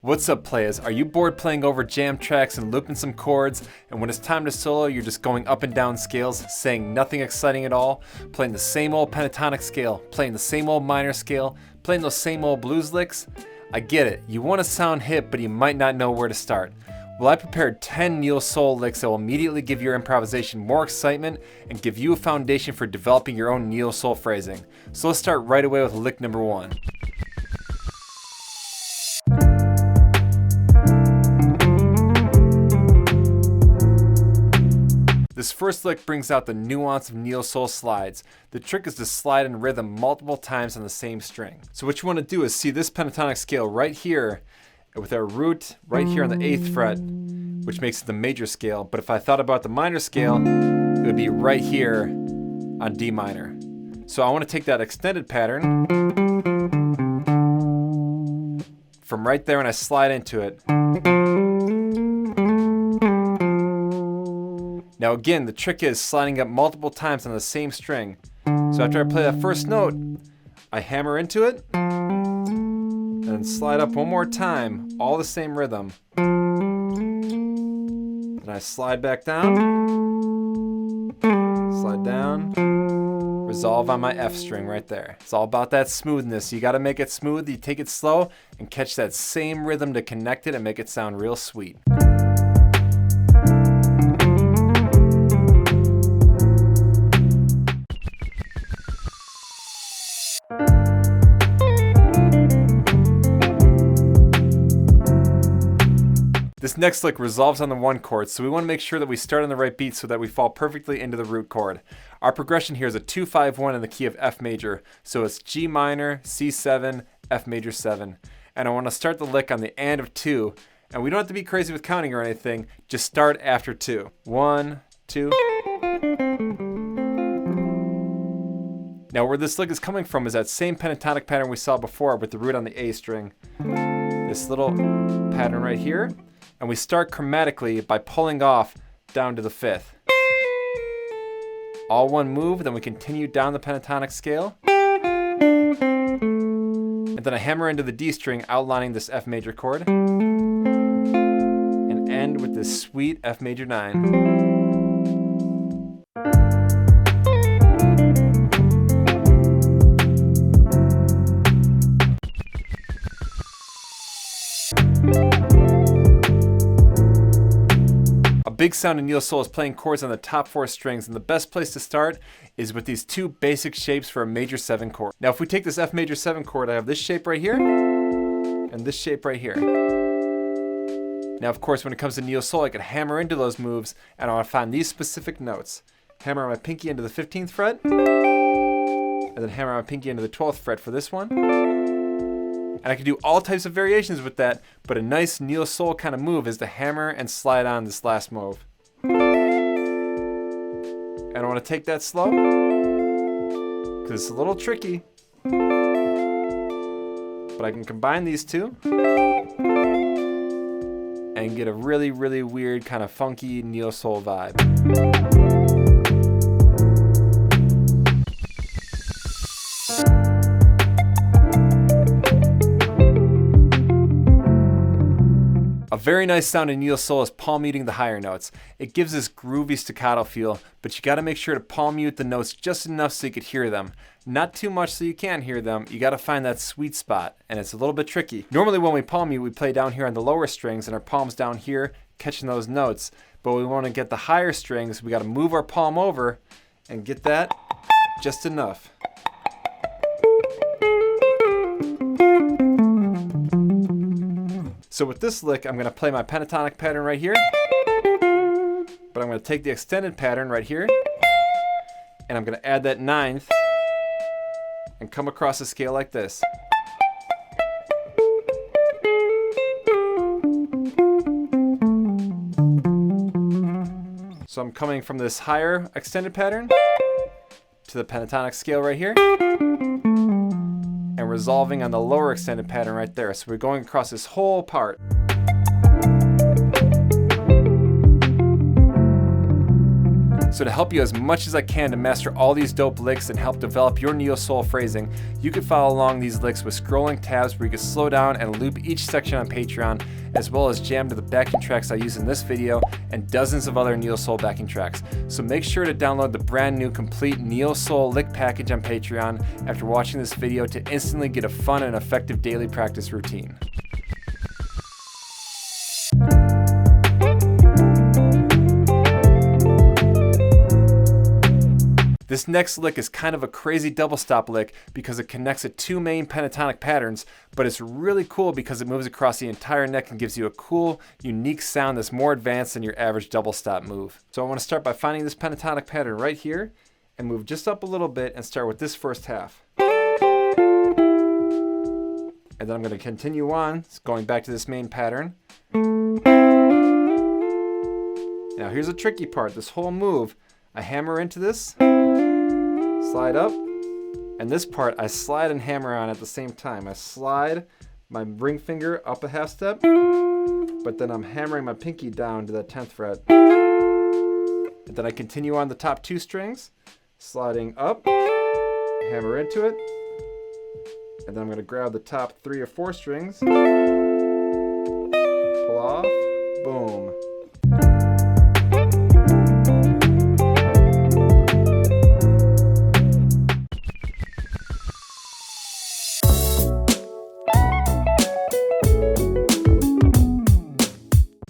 What's up, players? Are you bored playing over jam tracks and looping some chords, and when it's time to solo you're just going up and down scales, saying nothing exciting at all, playing the same old pentatonic scale, playing the same old minor scale, playing those same old blues licks? I get it, you want to sound hip but you might not know where to start. Well, I prepared 10 neo soul licks that will immediately give your improvisation more excitement and give you a foundation for developing your own neo soul phrasing. So let's start right away with lick number 1. This first lick brings out the nuance of neo soul slides. The trick is to slide in rhythm multiple times on the same string. So what you want to do is see this pentatonic scale right here with our root right here on the 8th fret, which makes it the major scale. But if I thought about the minor scale, it would be right here on D minor. So I want to take that extended pattern from right there and I slide into it. Now again, the trick is sliding up multiple times on the same string. So after I play that first note, I hammer into it, and then slide up one more time, all the same rhythm. Then I slide back down, slide down, resolve on my F string right there. It's all about that smoothness. You gotta make it smooth, you take it slow, and catch that same rhythm to connect it and make it sound real sweet. This next lick resolves on the 1 chord, so we want to make sure that we start on the right beat so that we fall perfectly into the root chord. Our progression here is a 2-5-1 in the key of F major, so it's G minor, C7, F major 7. And I want to start the lick on the and of 2, and we don't have to be crazy with counting or anything, just start after 2. 1, 2. Now where this lick is coming from is that same pentatonic pattern we saw before with the root on the A string. This little pattern right here. And we start chromatically by pulling off down to the 5th. All one move, then we continue down the pentatonic scale. And then I hammer into the D string, outlining this F major chord. And end with this sweet F major 9. Big sound in neo soul is playing chords on the top 4 strings, and the best place to start is with these 2 basic shapes for a major 7 chord. Now if we take this F major 7 chord, I have this shape right here and this shape right here. Now of course when it comes to neo soul, I can hammer into those moves and I want to find these specific notes. Hammer my pinky into the 15th fret and then hammer my pinky into the 12th fret for this one. And I can do all types of variations with that, but a nice neo soul kind of move is to hammer and slide on this last move. And I want to take that slow, because it's a little tricky. But I can combine these two and get a really, really weird kind of funky neo soul vibe. A very nice sound in neo soul is palm muting the higher notes. It gives this groovy staccato feel, but you gotta make sure to palm mute the notes just enough so you could hear them. Not too much so you can't hear them. You gotta find that sweet spot, and it's a little bit tricky. Normally when we palm mute, we play down here on the lower strings and our palms down here, catching those notes. But we wanna get the higher strings, we gotta move our palm over and get that just enough. So with this lick, I'm going to play my pentatonic pattern right here, but I'm going to take the extended pattern right here, and I'm going to add that 9th and come across the scale like this. So I'm coming from this higher extended pattern to the pentatonic scale right here, and resolving on the lower extended pattern right there. So we're going across this whole part. So to help you as much as I can to master all these dope licks and help develop your neo-soul phrasing, you can follow along these licks with scrolling tabs where you can slow down and loop each section on Patreon, as well as jam to the backing tracks I use in this video and dozens of other neo-soul backing tracks. So make sure to download the brand new complete neo-soul lick package on Patreon after watching this video to instantly get a fun and effective daily practice routine. This next lick is kind of a crazy double stop lick because it connects to two main pentatonic patterns, but it's really cool because it moves across the entire neck and gives you a cool, unique sound that's more advanced than your average double stop move. So I want to start by finding this pentatonic pattern right here and move just up a little bit and start with this first half. And then I'm going to continue on, going back to this main pattern. Now here's a tricky part. This whole move, I hammer into this, slide up, and this part I slide and hammer on at the same time. I slide my ring finger up a half step, but then I'm hammering my pinky down to that 10th fret. And then I continue on the top two strings, sliding up, hammer into it, and then I'm going to grab the top 3 or 4 strings, pull off, boom.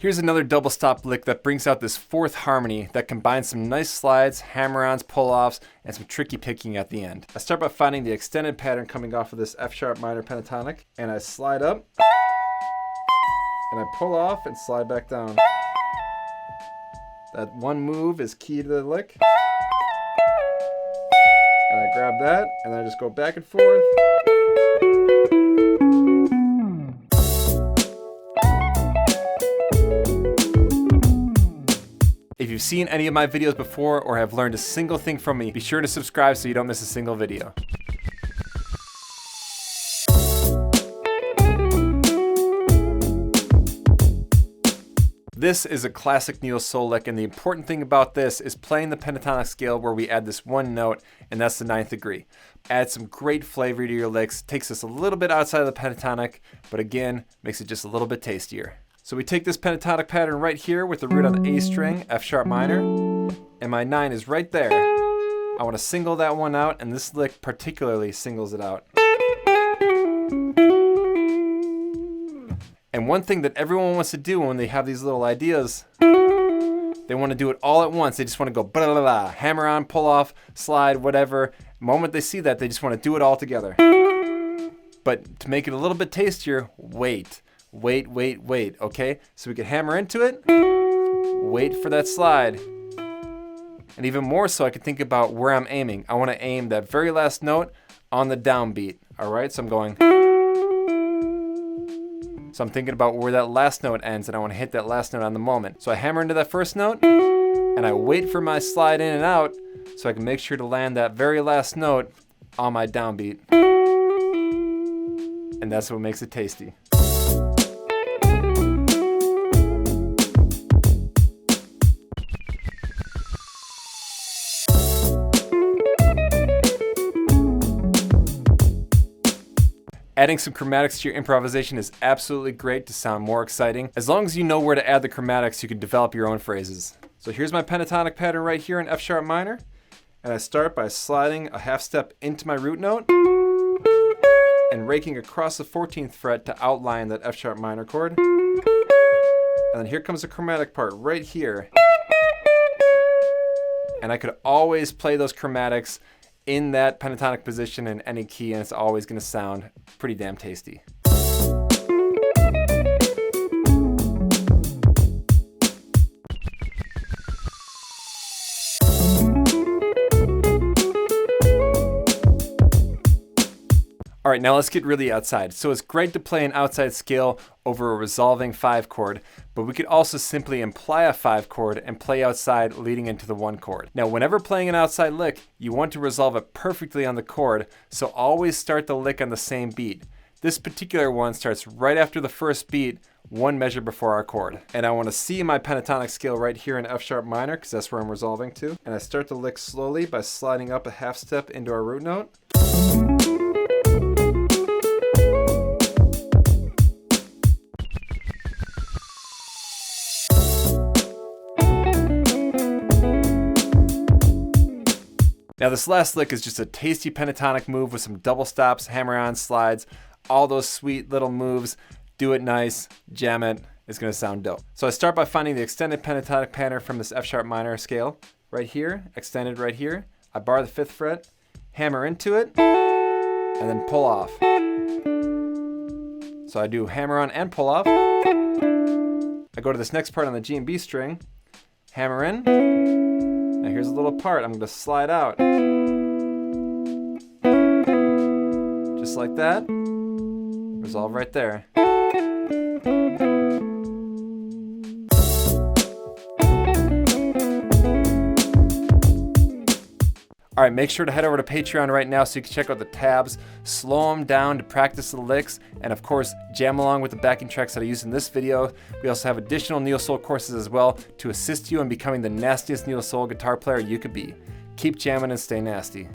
Here's another double stop lick that brings out this fourth harmony that combines some nice slides, hammer-ons, pull-offs, and some tricky picking at the end. I start by finding the extended pattern coming off of this F sharp minor pentatonic, and I slide up, and I pull off and slide back down. That one move is key to the lick. And I grab that, and then I just go back and forth. If you've seen any of my videos before or have learned a single thing from me, be sure to subscribe so you don't miss a single video. This is a classic neo-soul lick, and the important thing about this is playing the pentatonic scale where we add this one note, and that's the 9th degree. Add some great flavor to your licks, takes us a little bit outside of the pentatonic, but again, makes it just a little bit tastier. So we take this pentatonic pattern right here with the root on the A string, F sharp minor, and my 9 is right there. I want to single that one out, and this lick particularly singles it out. And one thing that everyone wants to do when they have these little ideas, they want to do it all at once. They just want to go blah, blah, blah, hammer on, pull off, slide, whatever. The moment they see that, they just want to do it all together. But to make it a little bit tastier, wait, okay? So we can hammer into it, wait for that slide. And even more so, I can think about where I'm aiming. I want to aim that very last note on the downbeat, all right? So I'm going. So I'm thinking about where that last note ends, and I want to hit that last note on the moment. So I hammer into that first note, and I wait for my slide in and out so I can make sure to land that very last note on my downbeat. And that's what makes it tasty. Adding some chromatics to your improvisation is absolutely great to sound more exciting. As long as you know where to add the chromatics, you can develop your own phrases. So here's my pentatonic pattern right here in F sharp minor. And I start by sliding a half step into my root note and raking across the 14th fret to outline that F sharp minor chord. And then here comes the chromatic part right here. And I could always play those chromatics in that pentatonic position in any key, and it's always going to sound pretty damn tasty. All right, now let's get really outside. So it's great to play an outside scale over a resolving 5 chord, but we could also simply imply a 5 chord and play outside leading into the 1 chord. Now, whenever playing an outside lick, you want to resolve it perfectly on the chord, so always start the lick on the same beat. This particular one starts right after the first beat one measure before our chord. And I want to see my pentatonic scale right here in F sharp minor, because that's where I'm resolving to. And I start to lick slowly by sliding up a half step into our root note. Now this last lick is just a tasty pentatonic move with some double stops, hammer-on slides, all those sweet little moves. Do it nice, jam it, it's gonna sound dope. So I start by finding the extended pentatonic pattern from this F sharp minor scale, right here, extended right here. I bar the 5th fret, hammer into it, and then pull off. So I do hammer on and pull off. I go to this next part on the G and B string, hammer in. Now here's a little part, I'm gonna slide out. Just like that. Resolve right there. All right, make sure to head over to Patreon right now so you can check out the tabs, slow them down to practice the licks, and of course, jam along with the backing tracks that I use in this video. We also have additional neo soul courses as well to assist you in becoming the nastiest neo soul guitar player you could be. Keep jamming and stay nasty.